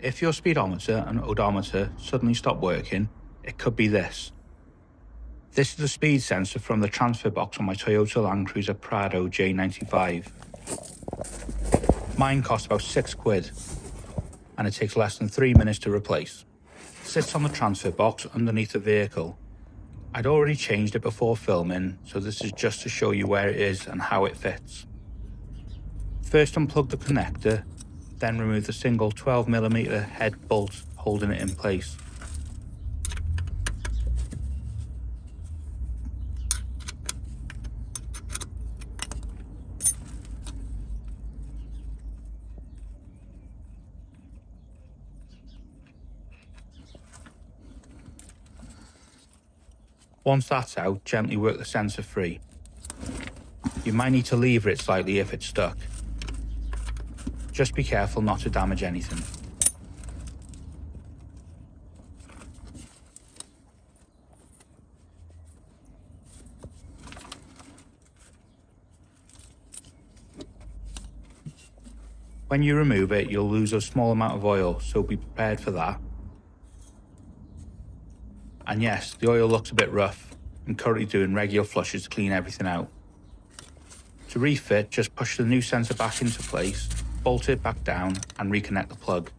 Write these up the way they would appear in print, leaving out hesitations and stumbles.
If your speedometer and odometer suddenly stop working, it could be this. This is the speed sensor from the transfer box on my Toyota Land Cruiser Prado J95. Mine cost about £6 and it takes less than 3 minutes to replace. It sits on the transfer box underneath the vehicle. I'd already changed it before filming, so this is just to show you where it is and how it fits. First unplug the connector, then remove the single 12mm head bolt holding it in place. Once that's out, gently work the sensor free. You might need to lever it slightly if it's stuck. Just be careful not to damage anything. When you remove it, you'll lose a small amount of oil, so be prepared for that. And yes, the oil looks a bit rough. I'm currently doing regular flushes to clean everything out. To refit, just push the new sensor back into place, bolt it back down and reconnect the plug.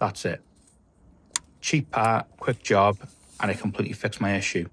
That's it. Cheap part, quick job, and it completely fixed my issue.